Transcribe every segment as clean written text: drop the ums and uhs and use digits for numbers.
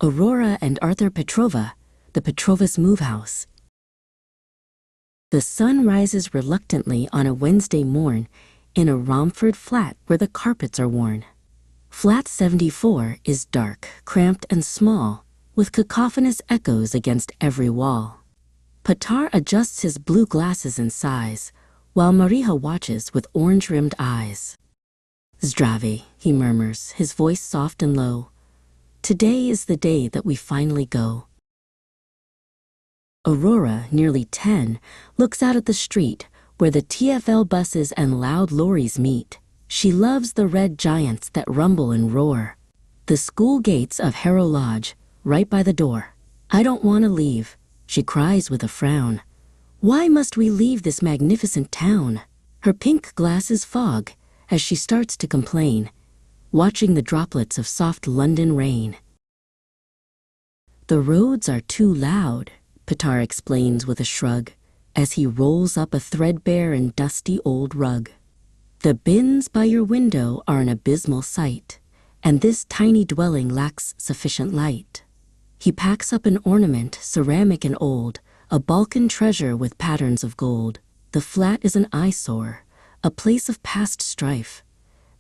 Aurora and Arthur Petrova, the Petrovas move house. The sun rises reluctantly on a Wednesday morn in a Romford flat where the carpets are worn. Flat 74 is dark, cramped and small, with cacophonous echoes against every wall. Petar adjusts his blue glasses and sighs, while Maria watches with orange-rimmed eyes. "Zdravi," he murmurs, his voice soft and low. "Today is the day that we finally go." Aurora, nearly 10, looks out at the street where the TFL buses and loud lorries meet. She loves the red giants that rumble and roar. The school gates of Harrow Lodge, right by the door. "I don't want to leave," she cries with a frown. "Why must we leave this magnificent town?" Her pink glasses fog as she starts to complain, watching the droplets of soft London rain. "The roads are too loud," Petar explains with a shrug, as he rolls up a threadbare and dusty old rug. "The bins by your window are an abysmal sight, and this tiny dwelling lacks sufficient light." He packs up an ornament, ceramic and old, a Balkan treasure with patterns of gold. The flat is an eyesore, a place of past strife.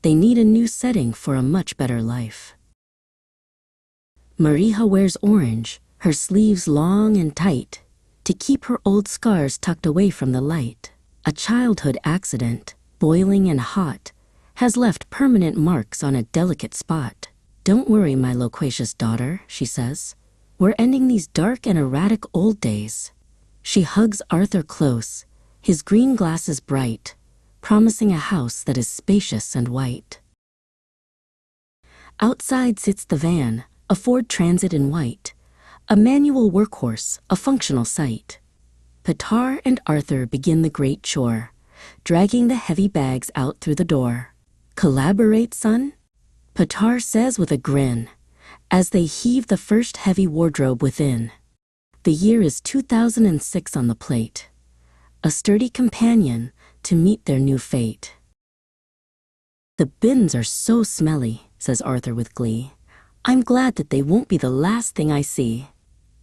They need a new setting for a much better life. Maria wears orange, her sleeves long and tight, to keep her old scars tucked away from the light. A childhood accident, boiling and hot, has left permanent marks on a delicate spot. "Don't worry, my loquacious daughter," she says. "We're ending these dark and erratic old days." She hugs Arthur close, his green glasses bright, promising a house that is spacious and white. Outside sits the van, a Ford Transit in white, a manual workhorse, a functional sight. Petar and Arthur begin the great chore, dragging the heavy bags out through the door. "Collaborate, son?" Petar says with a grin, as they heave the first heavy wardrobe within. The year is 2006 on the plate, a sturdy companion to meet their new fate. "The bins are so smelly," says Arthur with glee. "I'm glad that they won't be the last thing I see.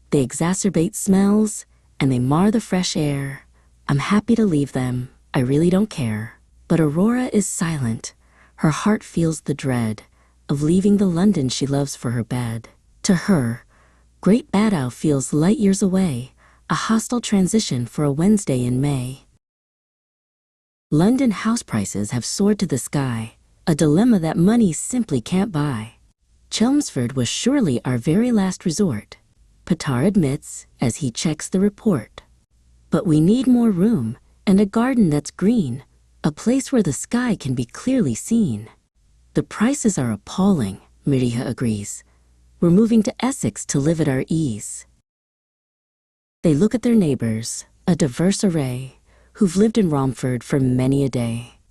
They exacerbate smells, and they mar the fresh air. I'm happy to leave them, I really don't care." But Aurora is silent. Her heart feels the dread of leaving the London she loves for her bed. To her, Great Badow feels light years away, a hostile transition for a Wednesday in May. London house prices have soared to the sky, a dilemma that money simply can't buy. "Chelmsford was surely our very last resort," Petar admits as he checks the report. "But we need more room and a garden that's green, a place where the sky can be clearly seen." "The prices are appalling," Maria agrees. "We're moving to Essex to live at our ease." They look at their neighbors, a diverse array, who've lived in Romford for many a day.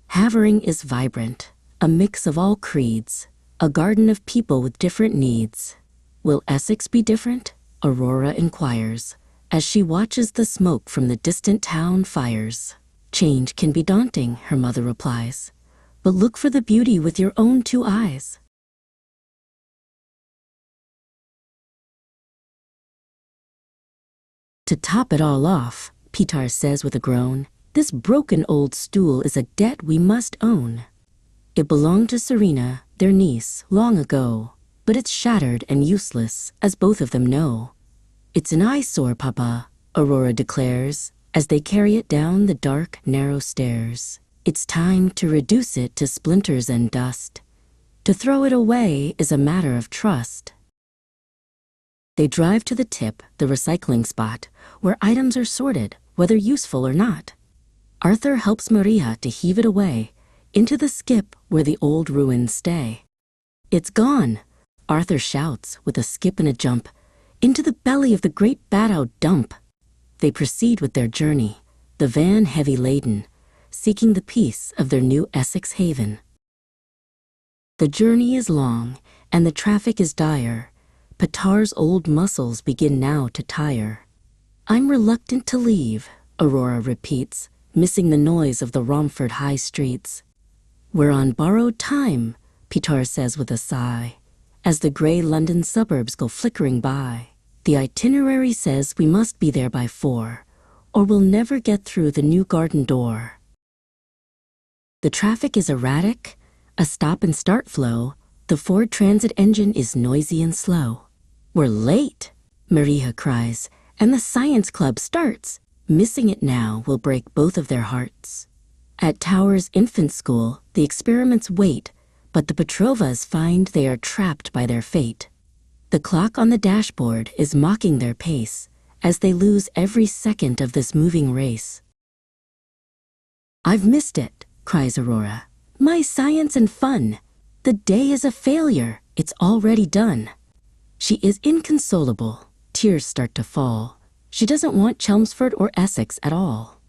Havering is vibrant, a mix of all creeds, a garden of people with different needs. "Will Essex be different?" Aurora inquires, as she watches the smoke from the distant town fires. "Change can be daunting," her mother replies, "but look for the beauty with your own two eyes." To top it all off, Petar says with a groan, "This broken old stool is a debt we must own. It belonged to Serena, their niece, long ago, but it's shattered and useless, as both of them know." "It's an eyesore, Papa," Aurora declares, as they carry it down the dark, narrow stairs. "It's time to reduce it to splinters and dust. To throw it away is a matter of trust." They drive to the tip, the recycling spot, where items are sorted, whether useful or not. Arthur helps Maria to heave it away, into the skip where the old ruins stay. "It's gone," Arthur shouts with a skip and a jump, "into the belly of the Great Badow dump." They proceed with their journey, the van heavy laden, seeking the peace of their new Essex haven. The journey is long, and the traffic is dire. Petar's old muscles begin now to tire. "I'm reluctant to leave," Aurora repeats, missing the noise of the Romford high streets. "We're on borrowed time," Petar says with a sigh, as the grey London suburbs go flickering by. The itinerary says we must be there by 4, or we'll never get through the new garden door. The traffic is erratic, a stop-and-start flow. The Ford Transit engine is noisy and slow. We're late, Maria cries, and the science club starts. Missing it now will break both of their hearts. At Tower's infant school, the experiments wait, but the Petrovas find they are trapped by their fate. The clock on the dashboard is mocking their pace as they lose every second of this moving race. "I've missed it," cries Aurora. "My science and fun. The day is a failure. It's already done." She is inconsolable. Tears start to fall. She doesn't want Chelmsford or Essex at all.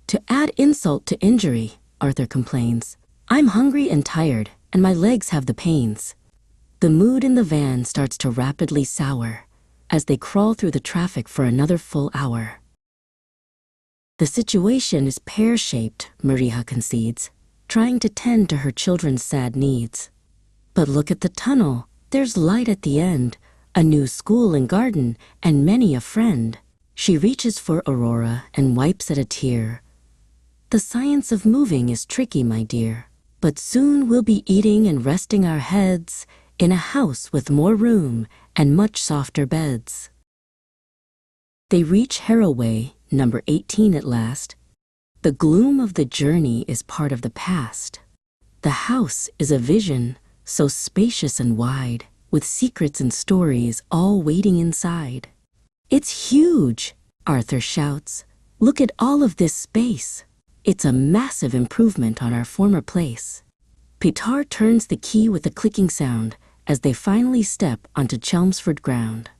To add insult to injury, Arthur complains, "I'm hungry and tired, and my legs have the pains." The mood in the van starts to rapidly sour as they crawl through the traffic for another full hour. The situation is pear-shaped, Maria concedes, trying to tend to her children's sad needs. But look at the tunnel. There's light at the end, a new school and garden, and many a friend. She reaches for Aurora and wipes at a tear. "The science of moving is tricky, my dear, but soon we'll be eating and resting our heads in a house with more room and much softer beds." They reach Harroway, number 18 at last. The gloom of the journey is part of the past. The house is a vision, so spacious and wide, with secrets and stories all waiting inside. "It's huge," Arthur shouts. "Look at all of this space. It's a massive improvement on our former place." Petar turns the key with a clicking sound as they finally step onto Chelmsford ground.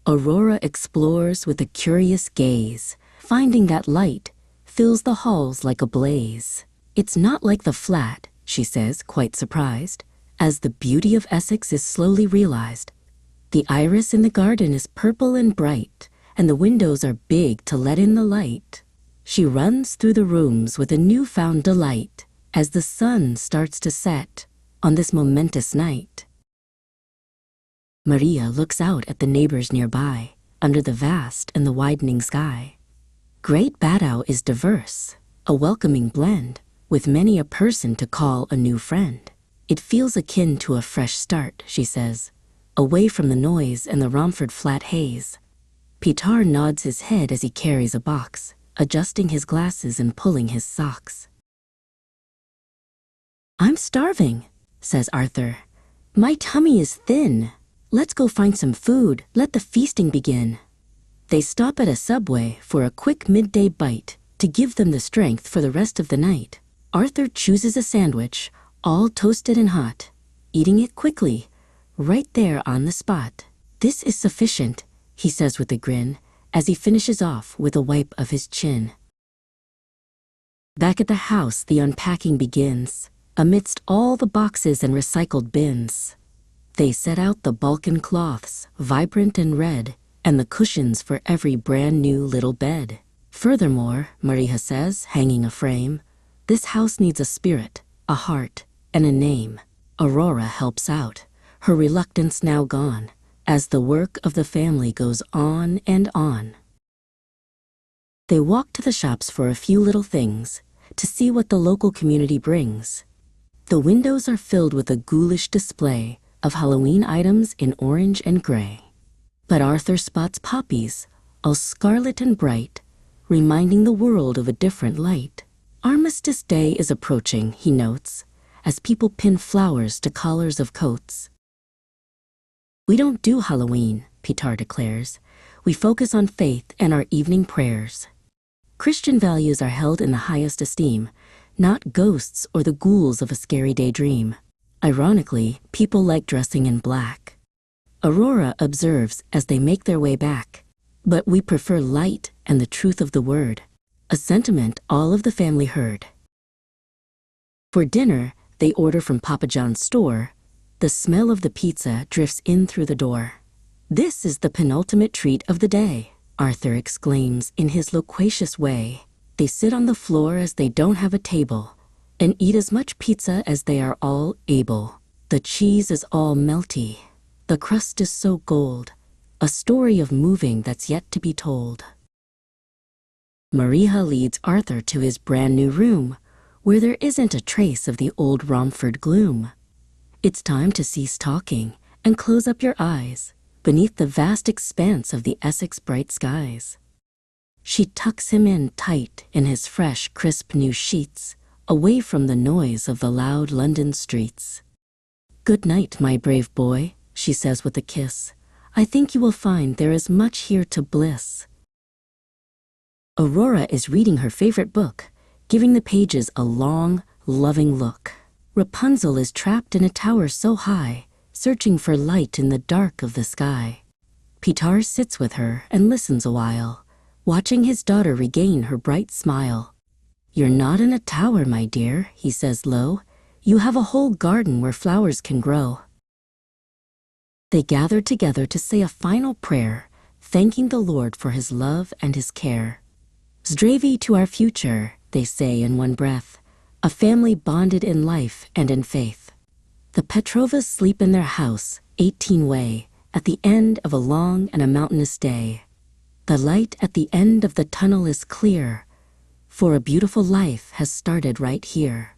Aurora explores with a curious gaze, finding that light fills the halls like a blaze. "It's not like the flat," she says, quite surprised, as the beauty of Essex is slowly realized. The iris in the garden is purple and bright, and the windows are big to let in the light. She runs through the rooms with a newfound delight as the sun starts to set on this momentous night. Maria looks out at the neighbors nearby, under the vast and the widening sky. Great Baddow is diverse, a welcoming blend, with many a person to call a new friend. It feels akin to a fresh start, she says, away from the noise and the Romford flat haze. Petar nods his head as he carries a box, adjusting his glasses and pulling his socks. "I'm starving," says Arthur. "My tummy is thin. Let's go find some food. Let the feasting begin." They stop at a Subway for a quick midday bite to give them the strength for the rest of the night. Arthur chooses a sandwich, all toasted and hot, eating it quickly, right there on the spot. "This is sufficient," he says with a grin, as he finishes off with a wipe of his chin. Back at the house, the unpacking begins, amidst all the boxes and recycled bins. They set out the Balkan cloths, vibrant and red, and the cushions for every brand new little bed. Furthermore, Maria says, hanging a frame, this house needs a spirit, a heart, and a name. Aurora helps out, her reluctance now gone, as the work of the family goes on and on. They walk to the shops for a few little things, to see what the local community brings. The windows are filled with a ghoulish display of Halloween items in orange and gray. But Arthur spots poppies, all scarlet and bright, reminding the world of a different light. Armistice Day is approaching, he notes, as people pin flowers to collars of coats. "We don't do Halloween," Petar declares. "We focus on faith and our evening prayers. Christian values are held in the highest esteem, not ghosts or the ghouls of a scary daydream. Ironically, people like dressing in black." Aurora observes as they make their way back. "But we prefer light and the truth of the word," a sentiment all of the family heard. For dinner, they order from Papa John's store. The smell of the pizza drifts in through the door. "This is the penultimate treat of the day," Arthur exclaims in his loquacious way. They sit on the floor as they don't have a table, and eat as much pizza as they are all able. The cheese is all melty, the crust is so gold, a story of moving that's yet to be told. Maria leads Arthur to his brand new room, where there isn't a trace of the old Romford gloom. It's time to cease talking and close up your eyes beneath the vast expanse of the Essex bright skies. She tucks him in tight in his fresh, crisp new sheets, away from the noise of the loud London streets. "Good night, my brave boy," she says with a kiss. "I think you will find there is much here to bliss." Aurora is reading her favorite book, giving the pages a long, loving look. Rapunzel is trapped in a tower so high, searching for light in the dark of the sky. Petar sits with her and listens a while, watching his daughter regain her bright smile. "You're not in a tower, my dear," he says low. "You have a whole garden where flowers can grow." They gather together to say a final prayer, thanking the Lord for his love and his care. "Zdraví to our future," they say in one breath, a family bonded in life and in faith. The Petrovas sleep in their house, 18 way, at the end of a long and a mountainous day. The light at the end of the tunnel is clear, for a beautiful life has started right here.